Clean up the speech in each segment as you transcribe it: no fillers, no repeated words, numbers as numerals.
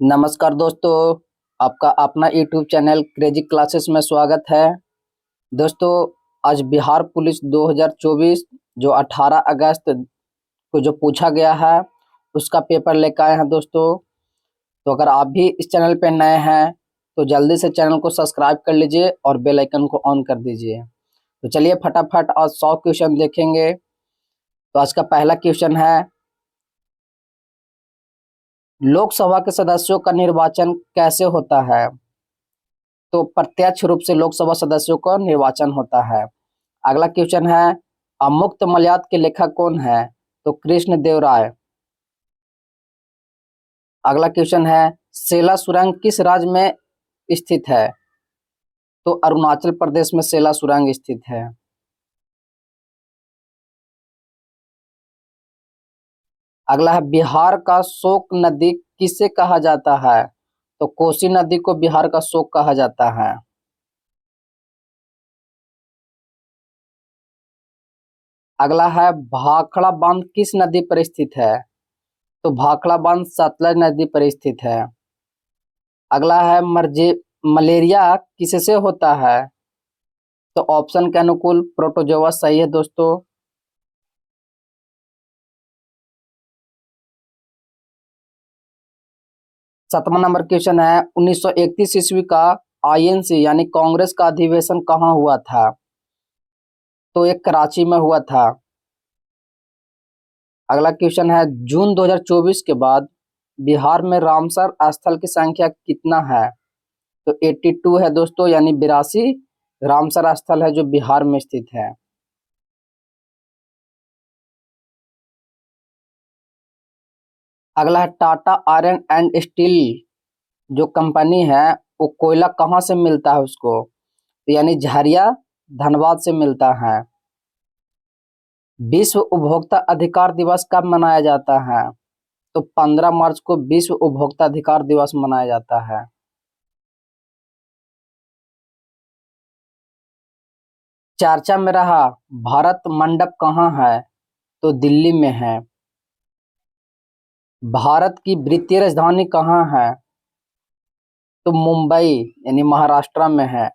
नमस्कार दोस्तों, आपका अपना यूट्यूब चैनल क्रेजी क्लासेस में स्वागत है। दोस्तों, आज बिहार पुलिस 2024 जो 18 अगस्त को जो पूछा गया है उसका पेपर लेकर आए हैं दोस्तों। तो अगर आप भी इस चैनल पे नए हैं तो जल्दी से चैनल को सब्सक्राइब कर लीजिए और बेल आइकन को ऑन कर दीजिए। तो चलिए फटाफट आज 100 क्वेश्चन देखेंगे। तो आज का पहला क्वेश्चन है, लोकसभा के सदस्यों का निर्वाचन कैसे होता है? तो प्रत्यक्ष रूप से लोकसभा सदस्यों का निर्वाचन होता है। अगला क्वेश्चन है, अमुक्त मलयाद के लेखक कौन है? तो कृष्ण देव राय। अगला क्वेश्चन है, सेला सुरंग किस राज्य में स्थित है? तो अरुणाचल प्रदेश में सेला सुरंग स्थित है। अगला है, बिहार का शोक नदी किसे कहा जाता है? तो कोसी नदी को बिहार का शोक कहा जाता है। अगला है, भाखड़ा बांध किस नदी पर स्थित है? तो भाखड़ा बांध सतलज नदी पर स्थित है। अगला है, मर्जे मलेरिया किससे होता है? तो ऑप्शन के अनुकूल प्रोटोजोआ सही है दोस्तों। सातवां नंबर क्वेश्चन है, 1931 ईस्वी का आईएनसी यानी कांग्रेस का अधिवेशन कहाँ हुआ था? तो ये कराची में हुआ था। अगला क्वेश्चन है, जून 2024 के बाद बिहार में रामसर स्थल की संख्या कितना है? तो 82 है दोस्तों, यानी 82 रामसर स्थल है जो बिहार में स्थित है। अगला है, टाटा आयरन एंड स्टील जो कंपनी है वो कोयला कहाँ से मिलता है उसको? तो यानी झरिया धनबाद से मिलता है। विश्व उपभोक्ता अधिकार दिवस कब मनाया जाता है? तो 15 मार्च को विश्व उपभोक्ता अधिकार दिवस मनाया जाता है। चर्चा में रहा भारत मंडप कहाँ है? तो दिल्ली में है। भारत की वित्तीय राजधानी कहाँ है? तो मुंबई यानी महाराष्ट्र में है।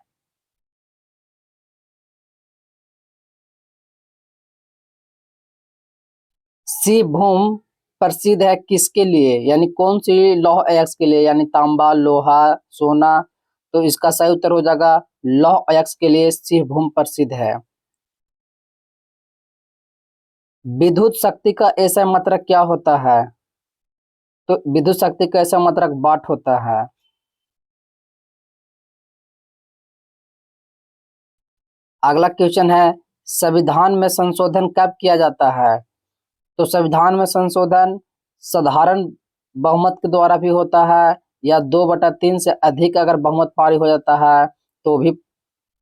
शिवभूम प्रसिद्ध है किसके लिए, यानी कौन सी लौह अयस्क के लिए, यानी तांबा, लोहा, सोना? तो इसका सही उत्तर हो जाएगा लौह अयस्क के लिए शिवभूम प्रसिद्ध है। विद्युत शक्ति का ऐसा मात्रक क्या होता है? तो विद्युत शक्ति का ऐसा मात्रक वाट होता है। अगला क्वेश्चन है, संविधान में संशोधन कब किया जाता है? तो संविधान में संशोधन साधारण बहुमत के द्वारा भी होता है, या 2/3 से अधिक अगर बहुमत पारी हो जाता है तो भी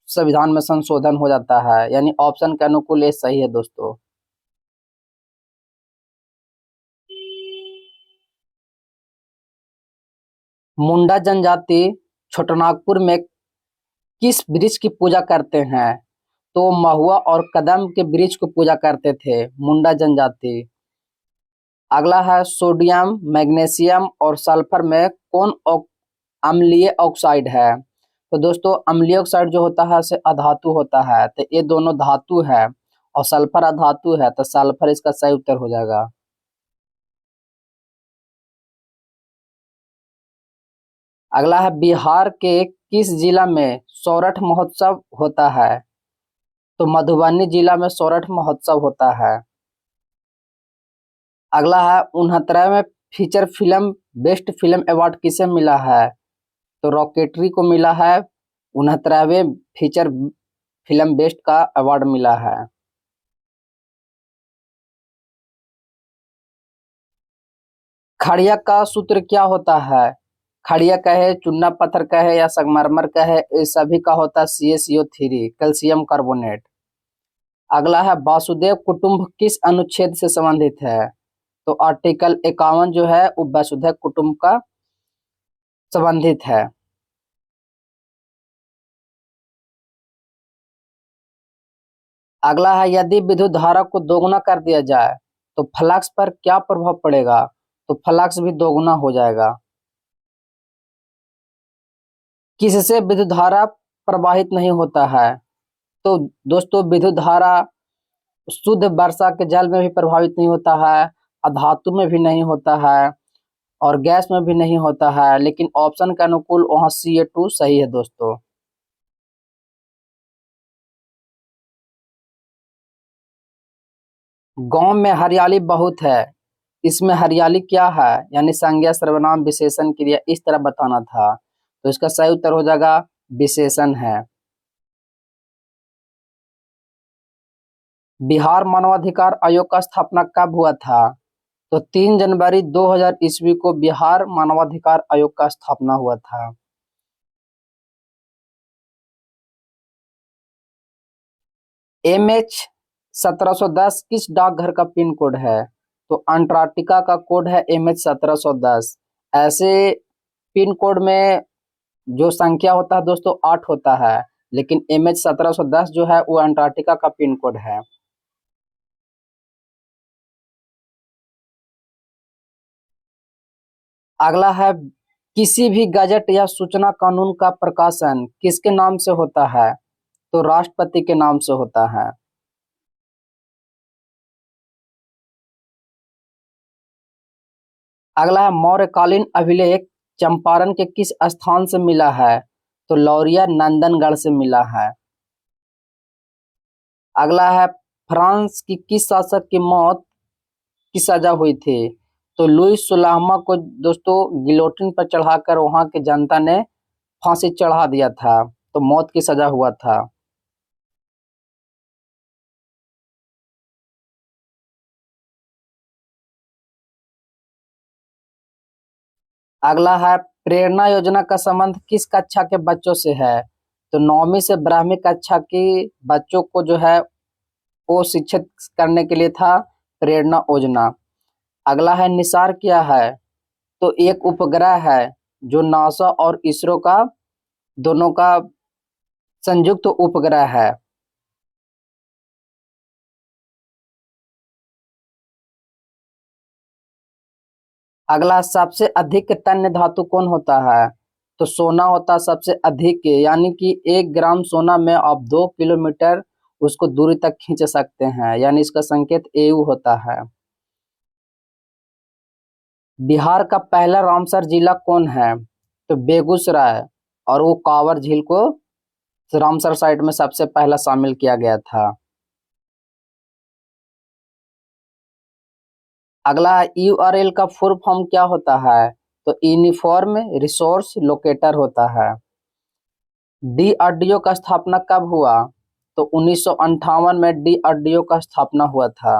संविधान में संशोधन हो जाता है, यानी ऑप्शन के अनुकूल ये सही है दोस्तों। मुंडा जनजाति छोटानागपुर में किस वृक्ष की पूजा करते हैं? तो महुआ और कदम के वृक्ष को पूजा करते थे मुंडा जनजाति। अगला है, सोडियम, मैग्नीशियम और सल्फर में कौन अम्लीय ऑक्साइड है? तो दोस्तों, अम्लीय ऑक्साइड जो होता है से अधातु होता है, तो ये दोनों धातु है और सल्फर अधातु है, तो सल्फर इसका सही उत्तर हो जाएगा। अगला है, बिहार के किस जिला में सोरठ महोत्सव होता है? तो मधुबनी जिला में सोरठ महोत्सव होता है। अगला है, 69वें feature film best film award किसे मिला है? तो रॉकेटरी को मिला है। 69वें फीचर फिल्म बेस्ट का अवार्ड मिला है। खड़िया का सूत्र क्या होता है? खड़िया कहे, चूना पत्थर कहे या संगमरमर कहे, इस सभी का होता है CaCO3 कैल्शियम कार्बोनेट। अगला है, वासुदेव कुटुंब किस अनुच्छेद से संबंधित है? तो आर्टिकल 51 जो है वो वसुधैव कुटुंब का संबंधित है। अगला है, यदि विद्युत धारा को दोगुना कर दिया जाए तो फ्लक्स पर क्या प्रभाव पड़ेगा? तो फ्लक्स भी दोगुना हो जाएगा। किससे विद्युत धारा प्रवाहित नहीं होता है? तो दोस्तों विद्युत धारा शुद्ध वर्षा के जल में भी प्रभावित नहीं होता है, अधातु में भी नहीं होता है और गैस में भी नहीं होता है, लेकिन ऑप्शन के अनुकूल वहां Ca2 सही है दोस्तों। गांव में हरियाली बहुत है, इसमें हरियाली क्या है? यानी संज्ञा सर्वनाम विशेषण क्रिया इस तरह बताना था, तो इसका सही उत्तर हो जाएगा विशेषण है। बिहार मानवाधिकार आयोग का स्थापना कब हुआ था? तो 3 जनवरी 2000 ईस्वी को बिहार मानवाधिकार आयोग का स्थापना हुआ था। MH 1710 किस डाकघर का पिन कोड है? तो अंटार्कटिका का कोड है MH 1710। ऐसे पिन कोड में जो संख्या होता है दोस्तों 8 होता है, लेकिन MH 1710 जो है वो अंटार्कटिका का पिन कोड है। अगला है, किसी भी गजट या सूचना कानून का प्रकाशन किसके नाम से होता है? तो राष्ट्रपति के नाम से होता है। अगला है, मौर्यकालीन अभिलेख चंपारण के किस स्थान से मिला है? तो लौरिया नंदनगढ़ से मिला है। अगला है, फ्रांस की किस शासक की मौत की सजा हुई थी? तो लुईस 16वां को दोस्तों गिलोटिन पर चढ़ाकर वहां की जनता ने फांसी चढ़ा दिया था, तो मौत की सजा हुआ था। अगला है, प्रेरणा योजना का संबंध किस कक्षा के बच्चों से है? तो 9वीं से 12वीं कक्षा की बच्चों को जो है वो शिक्षित करने के लिए था प्रेरणा योजना। अगला है, निसार क्या है? तो एक उपग्रह है जो नासा और इसरो का दोनों का संयुक्त उपग्रह है। अगला, सबसे अधिक तन्य धातु कौन होता है? तो सोना होता है सबसे अधिक, यानी कि 1 ग्राम सोना में आप 2 किलोमीटर उसको दूरी तक खींच सकते हैं, यानी इसका संकेत एयू होता है। बिहार का पहला रामसर जिला कौन है? तो बेगूसराय, और वो कांवर झील को रामसर साइट में सबसे पहला शामिल किया गया था। अगला, यूआरएल का फुल फॉर्म क्या होता है? तो यूनिफॉर्म रिसोर्स लोकेटर होता है। डीआरडीओ का स्थापना कब हुआ? तो 1958 में डीआरडीओ का स्थापना हुआ था।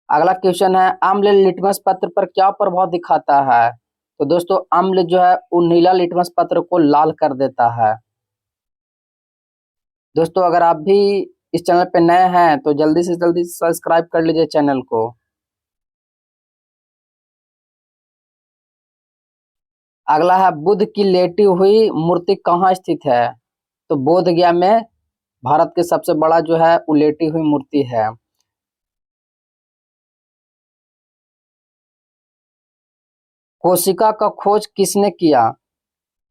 अगला क्वेश्चन है, अम्ल लिटमस पत्र पर क्या प्रभाव दिखाता है? तो दोस्तों अम्ल जो है वो नीला लिटमस पत्र को लाल कर देता है। दोस्तों अगर आप भी इस चैनल पे नए हैं तो जल्दी से जल्दी सब्सक्राइब कर लीजिए चैनल को। अगला है, बुद्ध की लेटी हुई मूर्ति कहाँ स्थित है? तो बोध गया में भारत के सबसे बड़ा जो है वो लेटी हुई मूर्ति है। कोशिका का खोज किसने किया?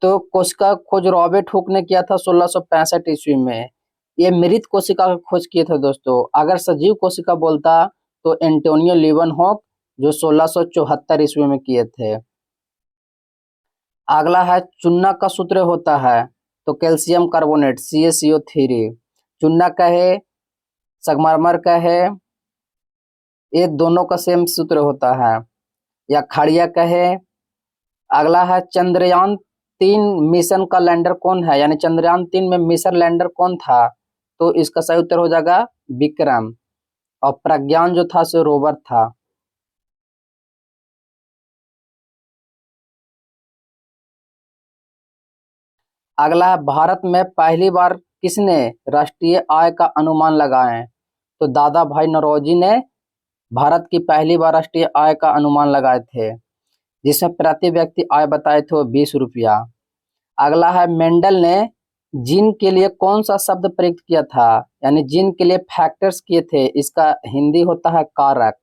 तो कोशिका का खोज रॉबर्ट हुक ने किया था 1665 ईस्वी में। ये मृत कोशिका का खोज किए थे दोस्तों। अगर सजीव कोशिका बोलता तो एंटोनियो लीवन-हुक जो 1674 ईस्वी में किए थे। अगला है, चूना का सूत्र होता है तो कैल्शियम कार्बोनेट CaCO3। चूना का है, संगमरमर का है, ये दोनों का सेम सूत्र होता है। या खड़िया का है। अगला है, चंद्रयान 3 मिशन का लैंडर कौन है? यानी चंद्रयान 3 में मिशन लैंडर कौन था? तो इसका सही उत्तर हो जाएगा विक्रम, और प्रज्ञान जो था सो रोवर था। अगला है, भारत में पहली बार किसने राष्ट्रीय आय का अनुमान लगाए? तो दादा भाई नौरोजी ने भारत की पहली बार राष्ट्रीय आय का अनुमान लगाए थे, जिसमें प्रति व्यक्ति आय बताए थे वो 20 रुपया। अगला है, मेंडल ने जीन के लिए कौन सा शब्द प्रयुक्त किया था? यानी जीन के लिए फैक्टर्स किए थे, इसका हिंदी होता है कारक।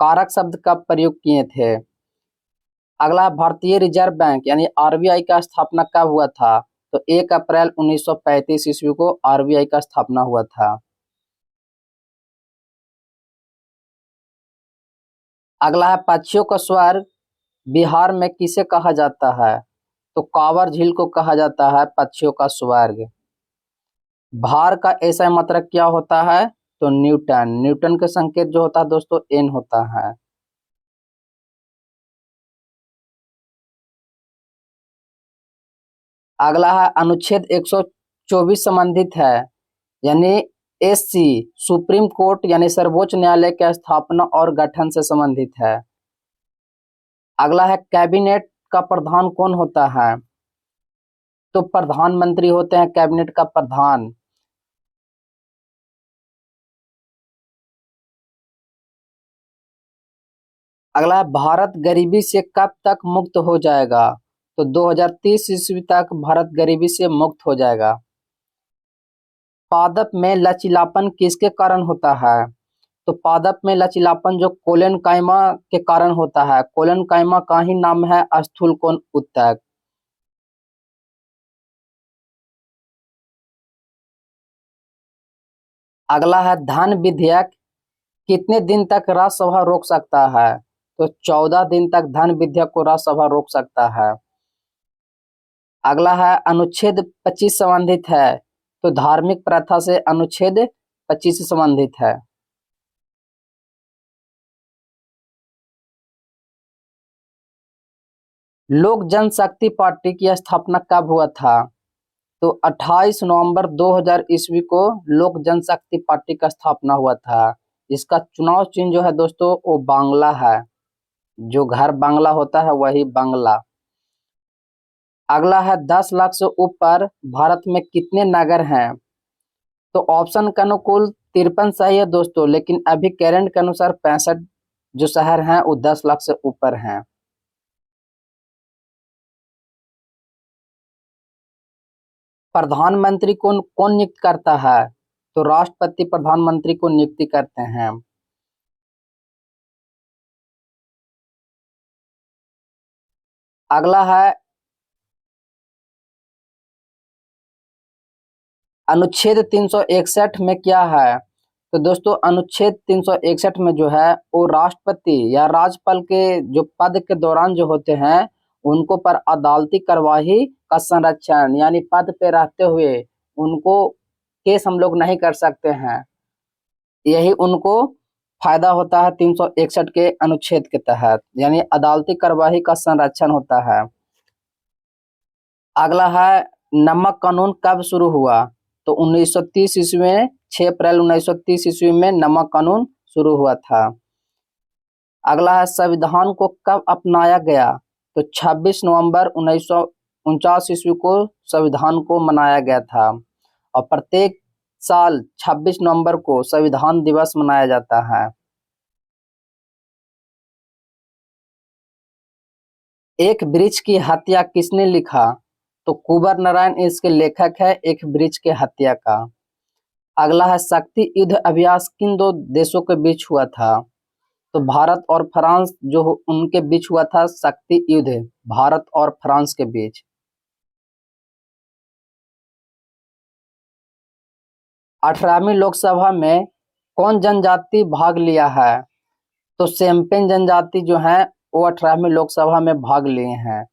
कारक शब्द कब प्रयोग किए थे? अगला, भारतीय रिजर्व बैंक यानी आरबीआई का स्थापना कब हुआ था? तो 1 अप्रैल 1935 ईस्वी को आरबीआई का स्थापना हुआ था। अगला है, पक्षियों का स्वर्ग बिहार में किसे कहा जाता है? तो कांवर झील को कहा जाता है पक्षियों का स्वर्ग। भार का ऐसा मात्रक क्या होता है? तो न्यूटन। न्यूटन के संकेत जो होता है दोस्तों एन होता है। अगला है, अनुच्छेद 124 संबंधित है यानी एससी सुप्रीम कोर्ट यानी सर्वोच्च न्यायालय की स्थापना और गठन से संबंधित है। अगला है, कैबिनेट का प्रधान कौन होता है? तो प्रधानमंत्री होते हैं कैबिनेट का प्रधान। अगला है, भारत गरीबी से कब तक मुक्त हो जाएगा? तो 2030 ईस्वी तक भारत गरीबी से मुक्त हो जाएगा। पादप में लचीलापन किसके कारण होता है? तो पादप में लचीलापन जो कोलेनकाइमा के कारण होता है। कोलेनकाइमा का ही नाम है स्थूलकोण ऊतक। अगला है, धन विधेयक कितने दिन तक राज्यसभा रोक सकता है? तो 14 दिन तक धन विधेयक को राज्यसभा रोक सकता है। अगला है, अनुच्छेद 25 संबंधित है। तो धार्मिक प्रथा से अनुच्छेद 25 से संबंधित है। लोक जनशक्ति पार्टी की स्थापना कब हुआ था? तो 28 नवंबर 2000 ईस्वी को लोक जनशक्ति पार्टी का स्थापना हुआ था। इसका चुनाव चिन्ह जो है दोस्तों वो बांग्ला है। जो घर बांग्ला होता है वही बांग्ला। अगला है, 10 लाख से ऊपर भारत में कितने नगर हैं? तो ऑप्शन के अनुकूल 53 सही है दोस्तों, लेकिन अभी करंट के अनुसार 65 जो शहर हैं वो 10 लाख से ऊपर हैं। प्रधानमंत्री को कौन नियुक्त करता है? तो राष्ट्रपति प्रधानमंत्री को नियुक्ति करते हैं। अगला है, अनुच्छेद 361 में क्या है? तो दोस्तों अनुच्छेद 361 में जो है वो राष्ट्रपति या राज्यपाल के जो पद के दौरान जो होते हैं उनको पर अदालती कार्यवाही का संरक्षण यानी पद पे रहते हुए उनको केस हम लोग नहीं कर सकते हैं। यही उनको फायदा होता है 361 के अनुच्छेद के तहत यानी अदालती कार्यवाही का संरक्षण होता है। अगला है, नमक कानून कब शुरू हुआ? तो 1930 ईस्वी में 6 अप्रैल 1930 ईस्वी में नमक कानून शुरू हुआ था। अगला है, संविधान को कब अपनाया गया? तो 26 नवंबर 1949 ईस्वी को संविधान को मनाया गया था और प्रत्येक साल 26 नवंबर को संविधान दिवस मनाया जाता है। एक वृक्ष की हत्या किसने लिखा? तो कुंवर नारायण इसके लेखक है एक वृक्ष के हत्या का। अगला है, शक्ति युद्ध अभ्यास किन दो देशों के बीच हुआ था? तो भारत और फ्रांस जो उनके बीच हुआ था शक्ति युद्ध भारत और फ्रांस के बीच। 18वीं लोकसभा में कौन जनजाति भाग लिया है? तो शेम्पेन जनजाति जो है वो 18वीं लोकसभा में भाग लिए हैं।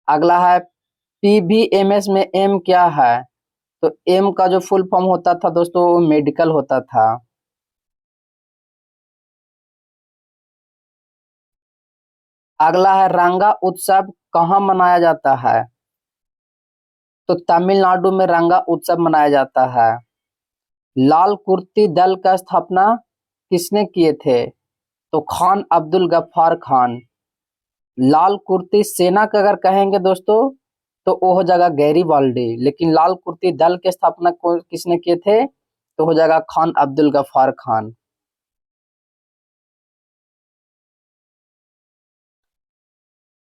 अगला है, पीबीएमएस में एम क्या है? तो एम का जो फुल फॉर्म होता था दोस्तों वो मेडिकल होता था। अगला है, रंगा उत्सव कहाँ मनाया जाता है? तो तमिलनाडु में रंगा उत्सव मनाया जाता है। लाल कुर्ती दल का स्थापना किसने किए थे? तो खान अब्दुल गफ्फार खान। लाल कुर्ती सेना का अगर कहेंगे दोस्तों तो वो हो जाएगा गैरीबाल्डी, लेकिन लाल कुर्ती दल की स्थापना को किसने किए थे? तो हो जाएगा खान अब्दुल गफ्फार खान।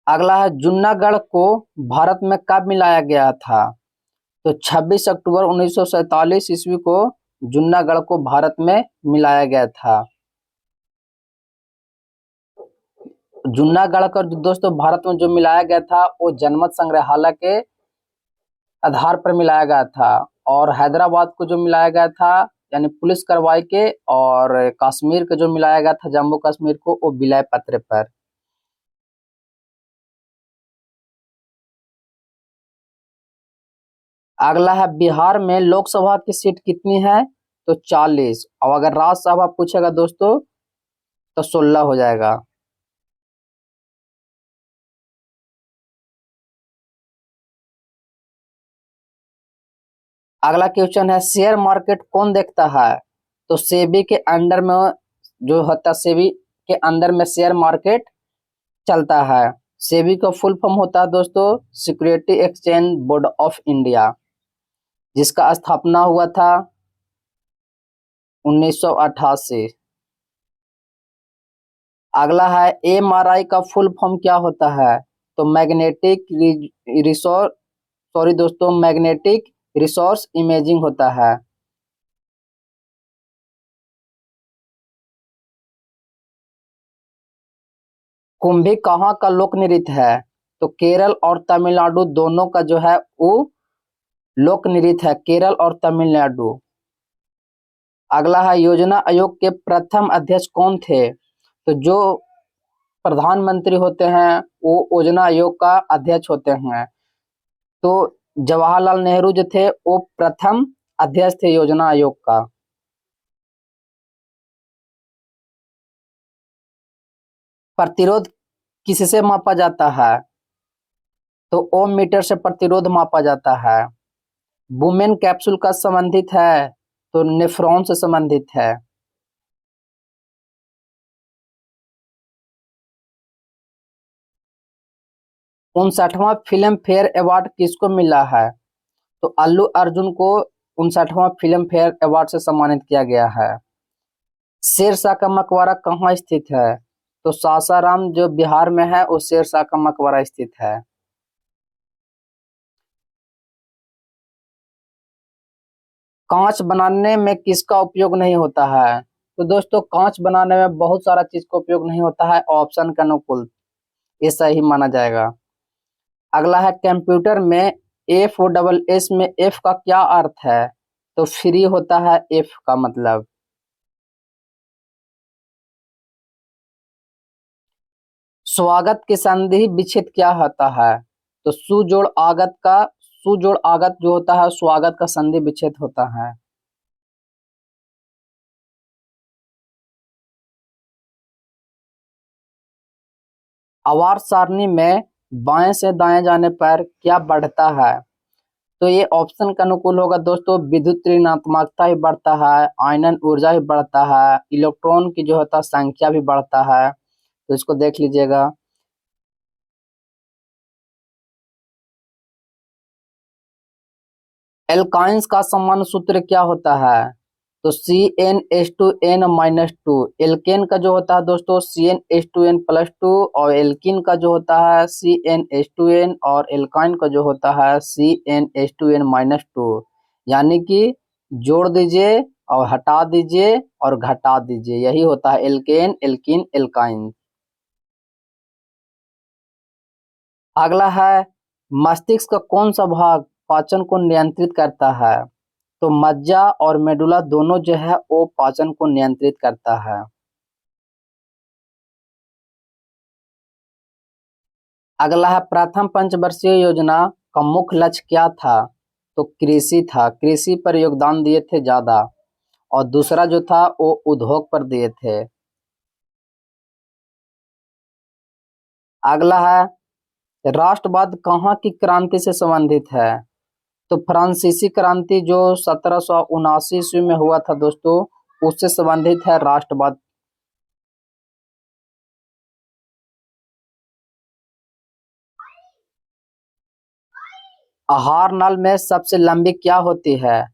अगला है, जूनागढ़ को भारत में कब मिलाया गया था? तो 26 अक्टूबर 1947 ईस्वी को जूनागढ़ को भारत में मिलाया गया था। जूनागढ़ का जो दोस्तों भारत में जो मिलाया गया था वो जनमत संग्रहालय के आधार पर मिलाया गया था। और हैदराबाद को जो मिलाया गया था यानी पुलिस कार्रवाई के, और कश्मीर का जो मिलाया गया था जम्मू कश्मीर को, वो विलय पत्र पर। अगला है बिहार में लोकसभा की सीट कितनी है? तो 40। और अगर राज्यसभा पूछेगा दोस्तों तो 16 हो जाएगा। अगला क्वेश्चन है शेयर मार्केट कौन देखता है? तो सेबी के अंडर में जो होता है, सेबी के अंदर में शेयर मार्केट चलता है। सेबी का फुल फॉर्म होता है दोस्तों security exchange board of India, जिसका स्थापना हुआ था 1988। अगला है एमआरआई का फुल फॉर्म क्या होता है? तो मैग्नेटिक रिसोर्स, सॉरी दोस्तों, मैग्नेटिक रिसोर्स इमेजिंग होता है। कुंभी कहाँ का लोक नृत्य है? तो केरल और तमिलनाडु दोनों का जो है वो लोक नृत्य है, केरल और तमिलनाडु। अगला है योजना आयोग के प्रथम अध्यक्ष कौन थे? तो जो प्रधानमंत्री होते हैं वो योजना आयोग का अध्यक्ष होते हैं। तो जवाहरलाल नेहरू जो थे वो प्रथम अध्यक्ष थे योजना आयोग का। प्रतिरोध किससे मापा जाता है? तो ओम मीटर से प्रतिरोध मापा जाता है। वुमेन कैप्सूल का संबंधित है? तो नेफ्रॉन से संबंधित है। 59वां फिल्म फेयर अवार्ड किसको मिला है? तो अल्लू अर्जुन को 59वां फिल्म फेयर अवार्ड से सम्मानित किया गया है। शेरशाह का मकबरा कहाँ स्थित है? तो सासाराम जो बिहार में है वो शेरशाह का मकबरा स्थित है। कांच बनाने में किसका उपयोग नहीं होता है? तो दोस्तों कांच बनाने में बहुत सारा चीज का उपयोग नहीं होता है, ऑप्शन का अनुकूल ये सही माना जाएगा। अगला है कंप्यूटर में एफ ओ डबल एस में एफ का क्या अर्थ है? तो फ्री होता है एफ का मतलब। स्वागत की संधि विच्छेद क्या होता है? तो सुजोड़ आगत का, सुजोड़ आगत जो होता है स्वागत का संधि विच्छेद होता है। आवर्त सारणी में बाएं से दाएं जाने पर क्या बढ़ता है? तो ये ऑप्शन का अनुकूल होगा दोस्तों, विद्युत ऋणात्मकता भी बढ़ता है, आयनन ऊर्जा भी बढ़ता है, इलेक्ट्रॉन की जो होता है संख्या भी बढ़ता है। तो इसको देख लीजिएगा। एल्काइंस का समान सूत्र क्या होता है? तो CnH2n-2। एल्केन का जो होता है दोस्तों CnH2n+2, और एल्किन का जो होता है CnH2n, और एल्काइन का जो होता है CnH2n-2। यानी कि जोड़ दीजिए और हटा दीजिए और घटा दीजिए, यही होता है एल्केन, एल्किन, एल्काइन। अगला है मस्तिष्क का कौन सा भाग पाचन को नियंत्रित करता है? तो मज्जा और मेडुला दोनों जो है वो पाचन को नियंत्रित करता है। अगला है प्रथम पंचवर्षीय योजना का मुख्य लक्ष्य क्या था? तो कृषि था, कृषि पर योगदान दिए थे ज्यादा। और दूसरा जो था वो उद्योग पर दिए थे। अगला है राष्ट्रवाद कहाँ की क्रांति से संबंधित है? तो फ्रांसीसी क्रांति जो 1779 ईस्वी में हुआ था दोस्तों, उससे संबंधित है राष्ट्रवाद। आहार नल में सबसे लंबी क्या होती है?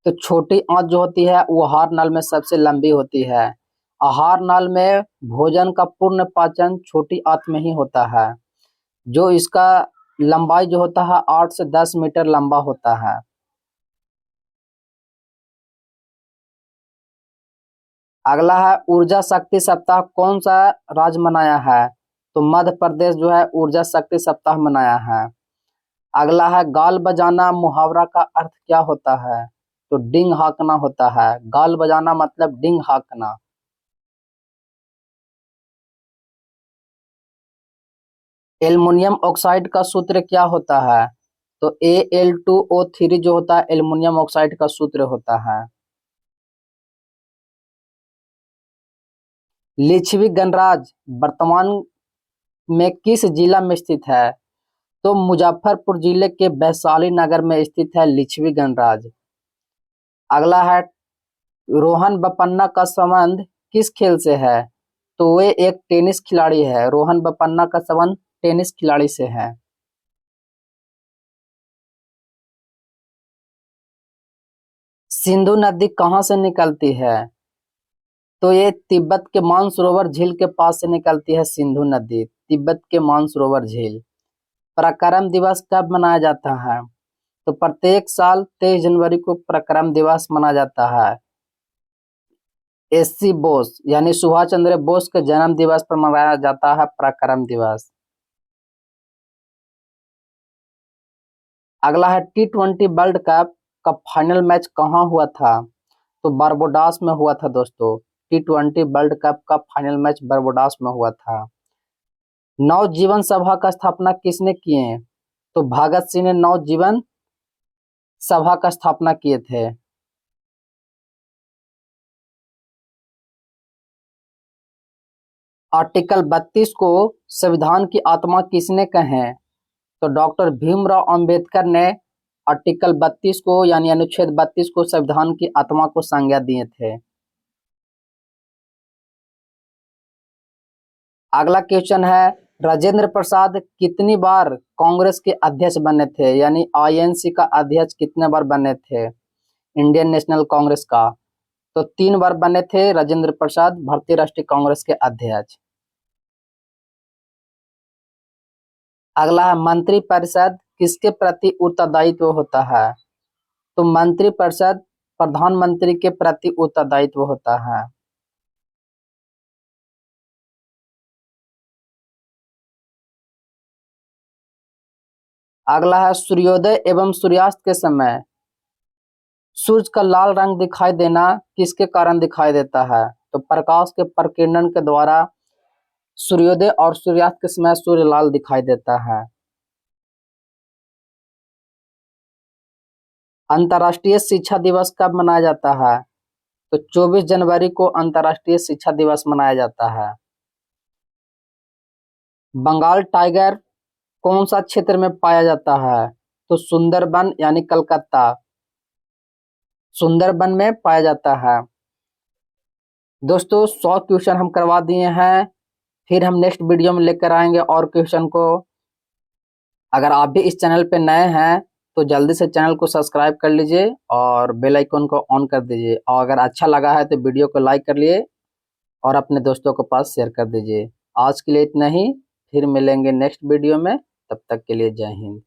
तो छोटी आंत जो होती है वो आहार नल में सबसे लंबी होती है। आहार नल में भोजन का पूर्ण पाचन छोटी आंत में ही होता है, जो इसका लंबाई जो होता है 8 से 10 मीटर लंबा होता है। अगला है ऊर्जा शक्ति सप्ताह कौन सा राज्य मनाया है? तो मध्य प्रदेश जो है ऊर्जा शक्ति सप्ताह मनाया है। अगला है गाल बजाना मुहावरा का अर्थ क्या होता है? तो डिंग हाँकना होता है। गाल बजाना मतलब डिंग हाँकना। एल्युमिनियम ऑक्साइड का सूत्र क्या होता है? तो Al2O3 जो होता है एल्युमिनियम ऑक्साइड का सूत्र होता है। लिच्छवी गणराज्य वर्तमान में किस जिला में स्थित है? तो मुजफ्फरपुर जिले के वैशाली नगर में स्थित है लिच्छवी गणराज्य। अगला है रोहन बोपन्ना का संबंध किस खेल से है? तो वे एक टेनिस खिलाड़ी है। रोहन बोपन्ना का संबंध टेनिस खिलाड़ी से है। सिंधु नदी कहाँ से निकलती है? तो ये तिब्बत के मानसरोवर झील के पास से निकलती है सिंधु नदी, तिब्बत के मानसरोवर झील। पराक्रम दिवस कब मनाया जाता है? तो प्रत्येक साल 23 जनवरी को पराक्रम दिवस मनाया जाता है। एससी बोस यानी सुभाष चंद्र बोस के जन्म दिवस पर मनाया जाता है पराक्रम दिवस। अगला है T20 वर्ल्ड कप का फाइनल मैच कहाँ हुआ था? तो बारबोडास में हुआ था दोस्तों। T20 वर्ल्ड कप का फाइनल मैच बारबोडास में हुआ था। नवजीवन सभा का स्थापना किसने किए? तो भगत सिंह ने नवजीवन सभा का स्थापना किए थे। आर्टिकल 32 को संविधान की आत्मा किसने कहे? तो डॉक्टर भीमराव अंबेडकर ने आर्टिकल 32 को यानी अनुच्छेद 32 को संविधान की आत्मा को संज्ञा दिए थे। अगला क्वेश्चन है राजेंद्र प्रसाद कितनी बार कांग्रेस के अध्यक्ष बने थे? यानी आईएनसी का अध्यक्ष कितने बार बने थे इंडियन नेशनल कांग्रेस का? तो 3 बार बने थे राजेंद्र प्रसाद भारतीय राष्ट्रीय कांग्रेस के अध्यक्ष। अगला है मंत्रिपरिषद किसके प्रति उत्तरदायित्व होता है? तो मंत्रिपरिषद प्रधानमंत्री के प्रति उत्तरदायित्व होता है। अगला है सूर्योदय एवं सूर्यास्त के समय सूर्य का लाल रंग दिखाई देना किसके कारण दिखाई देता है? तो प्रकाश के प्रकीर्णन के द्वारा सूर्योदय और सूर्यास्त के समय सूर्य लाल दिखाई देता है। अंतर्राष्ट्रीय शिक्षा दिवस कब मनाया जाता है? तो 24 जनवरी को अंतर्राष्ट्रीय शिक्षा दिवस मनाया जाता है। बंगाल टाइगर कौन सा क्षेत्र में पाया जाता है? तो सुंदरबन यानी कलकत्ता सुंदरबन में पाया जाता है। दोस्तों 100 क्वेश्चन हम करवा दिए हैं। फिर हम नेक्स्ट वीडियो में लेकर आएंगे और क्वेश्चन को। अगर आप भी इस चैनल पे नए हैं तो जल्दी से चैनल को सब्सक्राइब कर लीजिए और बेल आइकन को ऑन कर दीजिए। और अगर अच्छा लगा है तो वीडियो को लाइक कर लिए और अपने दोस्तों के पास शेयर कर दीजिए। आज के लिए इतना ही, फिर मिलेंगे नेक्स्ट वीडियो में। तब तक के लिए जय हिंद।